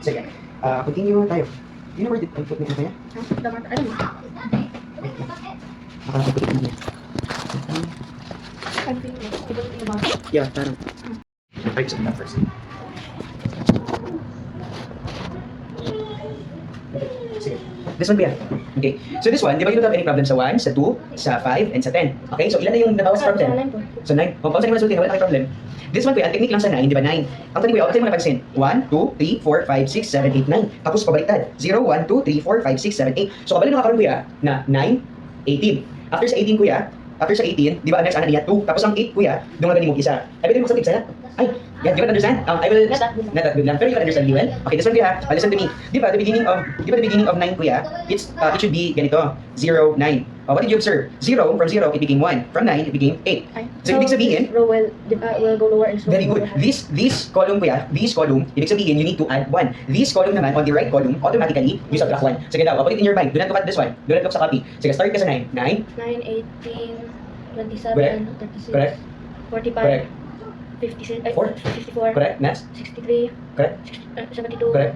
Sige. Continue tayo. You know where did I put my ano kaya? The marker, I don't know. Wait lang. Nakalapit ko niya. I think I don't think about it. Yeah, parang. Right, so that first. Sige. This one, Pia. Okay. So this one, di ba you don't have any problem sa 1, sa 2, sa 5, and sa 10? Okay, so ilan na yung nabawas from 10? So 9. Kung pausan naman sa 10, wala tayong problem. This one, Kuya, ang technique lang sa 9, di ba 9? Ang tanong, Kuya, kasi mo napansin. 1, 2, 3, 4, 5, 6, 7, 8, 9. Tapos pabaliktad. 0, 1, 2, 3, 4, 5, 6, 7, 8. So kabalik na karoon, Kuya, na 9, 18. After sa 18, Kuya, after sa 18, di ba, next, niya 2. Tapos ang 8, Kuya, doon nga mo isa. Ay, pwede mo magsabit sa'yo? Ay, yeah, you can understand? I will, Not that good lang. not that good lang. Pero you can understand, you will? Okay, this one, Kuya, listen to me. Di ba, the beginning of 9, Kuya, it should be ganito, 0, 9. What did you observe? 0, from 0, it became 1. From 9, it became 8. So, ibig sabihin, this row will go lower and slower. very good. This column, Kuya, this column, ibig sabihin, you need to add 1. This column naman, on the right column, automatically, you subtract 1. Sige daw, put it in your mind. Do not look at this one. Do not look sa copy. Sige, start ka sa 9. 9. 9, 18, 27, Correct. 36, Correct. 45, Correct. 56, Four. 54, Correct. Next. 63, Correct. 72, Correct.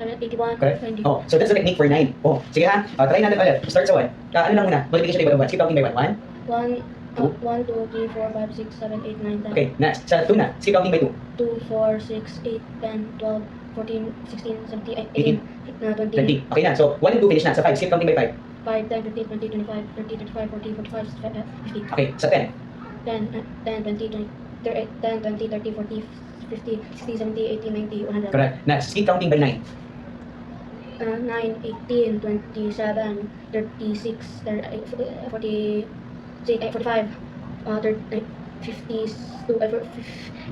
81, Correct. 20. Oh, so that's the technique for 9. Oh, sige ha. Try natin ulit. Start sa 1. Ano lang muna? Multiplication by 1. Skip counting by 1. 1, Two. 1, 2, 3, 4, 5, 6, 7, 8, 9, 10. Okay, next. Sa 2 na. Skip counting by 2. 2, 4, 6, 8, 10, 12, 14, 16, 17, 18, 20, 20. Okay na. So, 1 and 2 finish na. Sa 5, skip counting by 5. 5, 10, 15, 20, 25, 30, 35, 40, 45, 50. Okay, sa 10. 10, 10, 20, 20, 10, 20, 30, 40, 50, 60, 70, 80, 90, 100. Correct. Next. Skip counting by 9. 9, 18, 27, 36, 40, 45, 30,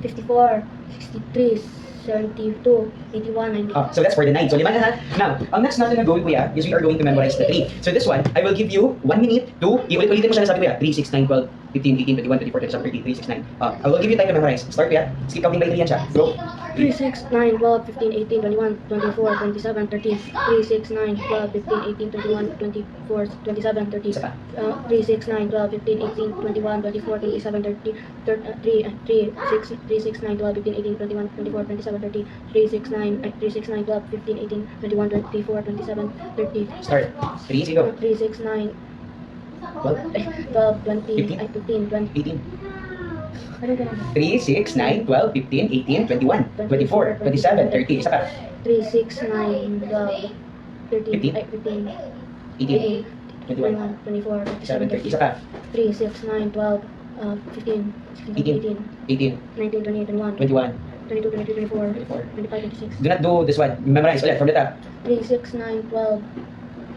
54, 63, 72, 81, 90. Oh, so that's for the 9. So, 5 na ha. Now, ang next natin na gawin, Kuya, is we are going to memorize the 3. So this one, I will give you 1 minute to, iulit-ulitin mo siya na sabi, Kuya. 3, 6, 9, 12, 15, 18, 21, 24, 27, 30, 3, 6, 9. I will give you time to memorize. Start, Kuya. Skip counting by 3 yan siya. Go. 3, 6, 9, 12, 15, 18, 21, 24, 27, 30, 3, 6, 9, 12, 15, 18, 21, 24, 27, 30, Isa pa. 3, 6, 9, 12, 15, 18, 21, 24, 27, 30, 3, 6, 9, 12, 15, 18, 21, 24, 27, 30, 3, 6, 9, 12, 15, 18, 21, 24, 27, 30, Start. 3, sige, go. 3, 6, 9, 12, 20, 15, 15, 20, 18. I don't know. 3, 6, 9, 12, 15, 18, 21, 24, 27, 30. Isa pa. 3, 6, 9, 12, 13, 15, 18, 21, 21, 24, 27, 27, 30. 30. Isa pa. 3, 6, 9, 12, 15, 16, 18, 18, 19, 20, 21, 21, 22, 23, 24, 24. 25, 26. Do not do this one. Memorize ulit from the top. 3, 6, 9, 12,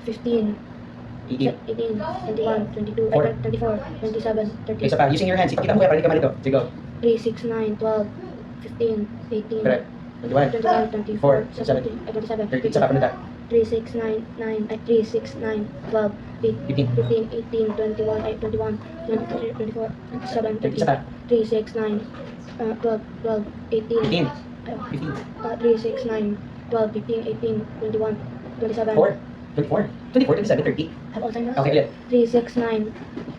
15, 18. 18, 21, 22, Four. 24, 27, Okay, 30. isa pa. Using your hands. Kita mo kaya para hindi ka malito. Sige, go. 3, 6, 9, 12, 15, 18, Correct. 21, 21, 24, 27, 27, 30. Isa pa from the top. 3, 6, 9, 3, 6, 9, 12, 15, 15, 18, 21, 21, 23, 24, 27, 30. 30. Isa pa. 3, 6, 9, 12, 12, 18, 15, 15, 3, 6, 9, 12, 15, 18, 21, 27. 4, 24, 24, 27, 30. Have all time now? Okay, ulit. 3, 6, 9,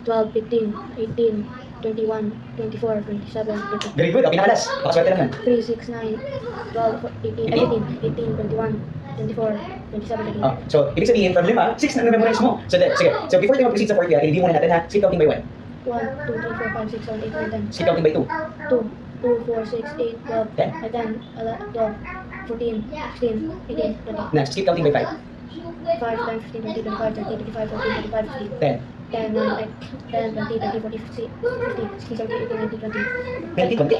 12, 15, 18, 21, 24, 27, 30. Very good. Okay, nakalas. Pakaswerte naman. 3, 6, 9, 12, 18, 18, 21, 24, 27, 30. Oh, so, ibig sabihin, from 5, 6 na na-memorize mo. So, sige. So, before tayo mag-proceed sa 4, i-review muna natin ha. Skip counting by 1. 1, 2, 3, 4, 5, 6, 7, 8, 9, 10. Skip counting by 2. 2, 2, 4, 6, 8, 12, 10. 10, 11, 12, 14, 16, 18, 20. Next, skip counting by 5. 5, 10, 15, 20, 25, 30, 35, 40, 45, 50. 10. 10, 9, 10, 20, 30, 40, 50, 60, 70, 80, 90, 20. 20, 20.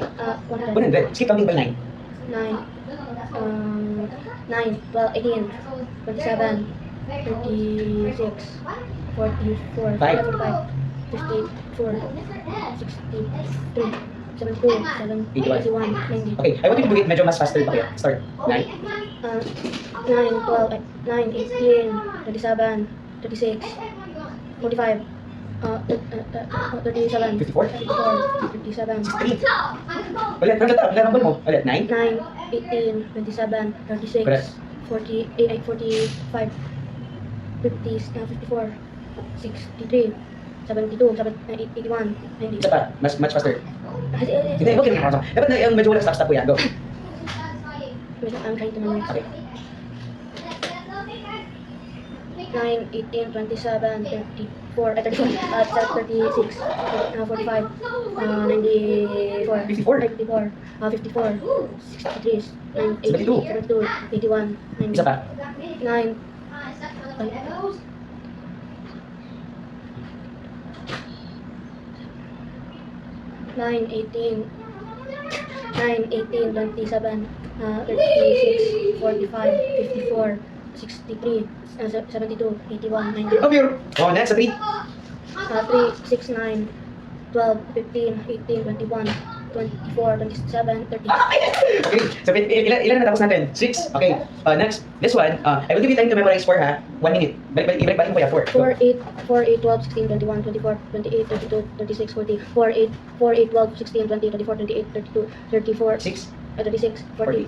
100. 100. Skip counting by 9. 9, 9, 12, 18, 27, 36, 44, 5. 45, 54, 63, 72, 81. 81, 90. Okay, I want you to do it medyo mas faster pa kayo. Start. 9. 9, 12, 9, 18, 37, 36, 45, 37, 54. 57, 3. Ulit, from the top. Ilan mo? Ulit, 9. 9, 18, 27, 36, Correct. 48, 45, 50, 54, 63, 72, 81, 90. Isa pa. Much faster. Hindi, huwag ka na. Dapat na yung medyo walang stop-stop po yan. Go. 9, Wait, I'm trying to memorize. Okay. 9, 18, 27, 34, 34, 36, 45, 94, 54. 54, 54, 63, 80, 72. 72, 81, 90, Isa pa. 9, 9, 18, 9, 18, 27, 36, 45, 54, 63, 72, 81, 90, Oh, pure. Oh, next, sa 3. 3, 6, 9, 12, 15, 18, 21, 24, 27, 30. Okay, so ilan na tapos natin? 6. Okay, next. This one, I will give you time to memorize 4 ha. 1 minute. Ibalik mo ya 4. 4, 8, 4, 8, 12, 16, 21, 24, 28, 32, 36, 40, 4, 8, 4, 8, 12, 16, 20, 24, 28, 32, 34, 6. 36, 40. 40,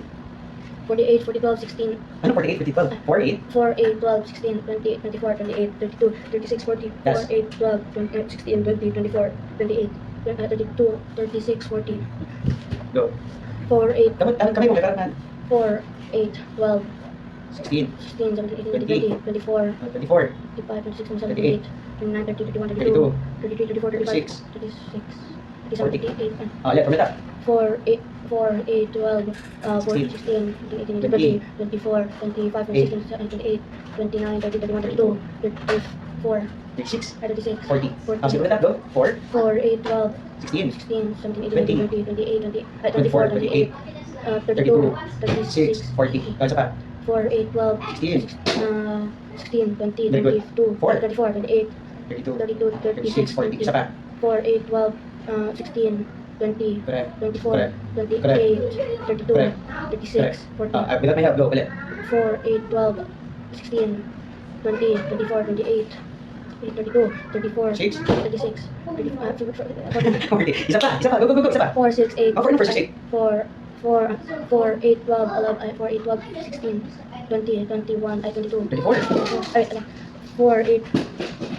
48, 40, 12, 16, Ano 48, 50, 12? 4, 8? 4, 8, 12, 16, 28, 24, 28, 32, 36, 40, 4, Yes. 8, 12, 16, 20, 24, 28, 32, 36, 40, Go. 4, 8, Kamay mo, kakaroon 4, 8, 12, 16, 16, 17, 18, 19, 20, 24, 24, 25, 26, 27, 28, 28, 29, 30, 31, 32, 32, 33, 34, 35, 36, 36, 37, 40. 38, Ulit, from the top. 4, 8, 4, 8, 12, 14, 16, 18, 20, 24, 25, 26, 27, 28, 29, 30, 31, 32, 34, 36, 36, 40. 40, Sige, from the top, go. 4, 4, 8, 12, 16, 16, 17, 20, 18, 20, 28, 20, 24, 24, 28, 32, 6, 36, 40. Isa pa. 4, 8, 12, 16, 16, 20, Very good. 22, 4. 34, 28, 32, 32, 36, 36, 40. 20, Isa pa. 4, 8, 12, 16, 20, Correct. 24, Correct. 28, 32, Correct. 36, 40, Without my help, go. Ulit. 4, 8, 12, 16, 20, 24, 28, 32, 34, 6, 36, 35, 40. Isa pa, isa pa. Go, go, go, go. Isa pa. 4, 6, 8, Oh, for the first 8. 4, 4, 8, 12, 11, 4, 8, 12, 16, 20, 21, 22, 24. 4, 8,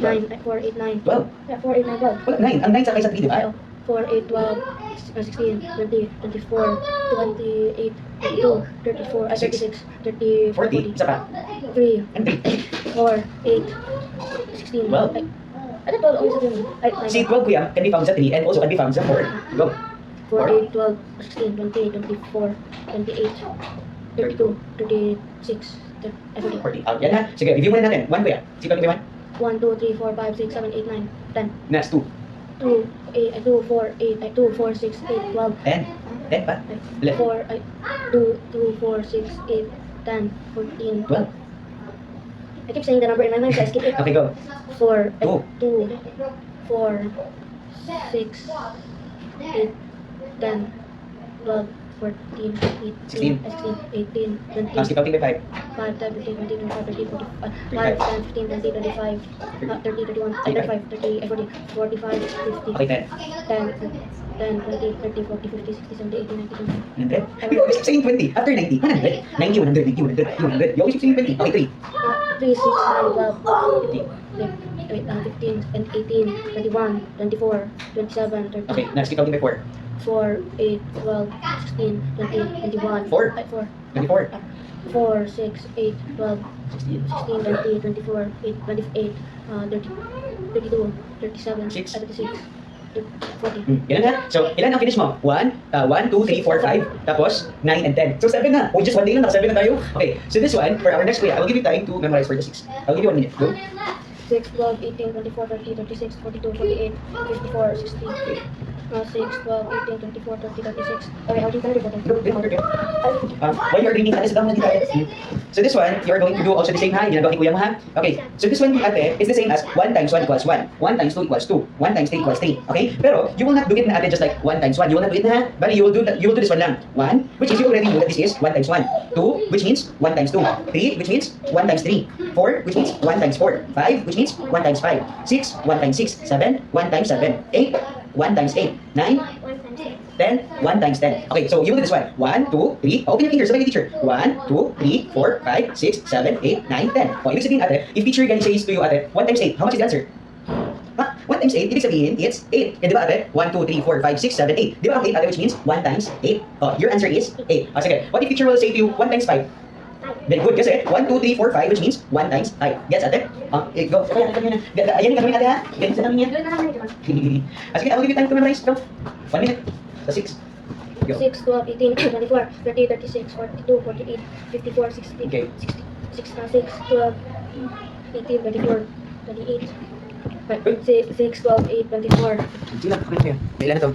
9, 4, 8, 9, 12. yeah, 4, 8, 9, 12. Wala, 9. Ang 9 sa kaysa 3, di ba? Ay, 4, 8, 12, 16, 20, 24, 28, 32, 34, 36, 30, 40. Isa pa. 3, And 3. 4, 8, 16. 12. Ay, ano 12 only sa 3? Ay, Si 12, kuya, can be found sa 3 and also can be found sa 4. Go. 4, 8, 12, 16, 20, 24, 28, 32, 36, 40. 40. Yan ha. Sige, review muna natin. 1, kuya. Si 1, 1, 2, 3, 4, 5, 6, 7, 8, 9, 10. Next, 2. 2, 8, 2, 4, 8, 2, 4, 6, 8, 12. 10. 10 pa. Ulit. 4, 2, 4, 6, 8, 10, 14. 12. I keep saying the number in my mind, so I skip it. Okay, go. 4, Two. 2, 4, 6, 8, 10, 12, 14, 16. 18, 18, 20, Keep counting by 5. 5, 10, 15, 20, 25, 30, 45, 5, 10, 15, 20, 25, 30, 31, 35, 30, 40, 45, 50, Okay, 10. 10, 10, 20, 30, 40, 50, 60, 70, 80, 90, 100. We always keep saying 20. After 90, 100. 90, 100, 90, 100, 100. You always keep saying 20. Okay, 3. 3, 6, 9, 12, 50. 15, and 18, 21, 24, 27, 30, Okay, next, keep counting by 4. 4, 8, 12, 16, 20, 21, Four. 4, 24. 4, 6, 8, 12, 16. 16, 20, 24, 8, 28, 30, 32, 37, Six. 36, 40. Ilan na? So, ilan ang finish mo? 1, 2, 3, 4, 5, tapos 9 and 10. So, 7 na. Oh, just one day lang, naka 7 na tayo. Okay, so this one, for our next way, I will give you time to memorize for the 6. I'll give you 1 minute. Go. 6, 12, 18, 24, 30, 36, 42, 48, 54, 60, 6, 12, 18, 24, 30, 36. Okay, I'll do 30 for Go, go, go, go. While you're reading, ate, sit down na dito, ate. So this one, you're going to do also the same ha, ginagawa ni kuya mo ha. Okay, so this one, ate, is the same as 1 times 1 equals 1, 1 times 2 equals 2, 1 times 3 equals 3. Okay, pero you will not do it na ate just like 1 times 1. You will not do it na ha. Bali, you will do this one lang. 1, which is you already know that this is 1 times 1. 2, which means 1 times 2. 3, which means 1 times 3. 4, which means 1 times 4. 5, which means 1 times 5. 6, 1 times 6. 7, 1 times 7. 8, 1 times 8. 9, 10, 1 times 10. Okay, so you will do this one. 1, 2, 3. Open your fingers, sabay ni teacher. 1, 2, 3, 4, 5, 6, 7, 8, 9, 10. O, ibig sabihin ate, if teacher again says to you ate, 1 times 8, how much is the answer? Ha? 1 times 8, ibig sabihin, it's 8. Di ba ate? 1, 2, 3, 4, 5, 6, 7, 8. Di ba ang 8 ate, which means 1 times 8? Oh, your answer is 8. Oh, sige. What if teacher will say to you, 1 times 5? Very good, kasi 1, 2, 3, 4, 5, which means 1 times 5. Gets ate? Go. Ayan yung gagawin natin ha. Ganyan sa namin yan. Doon na lang ito. Sige, I will give you time to memorize. Go. 1 minute. So 6. Go. 6, 12, 18, 24, 30, 36, 42, 48, 54, 60, Okay. 6, 12, 18, 24, 28, 6, 12, 8, 24. Sige lang, okay na kayo. May ilan na to?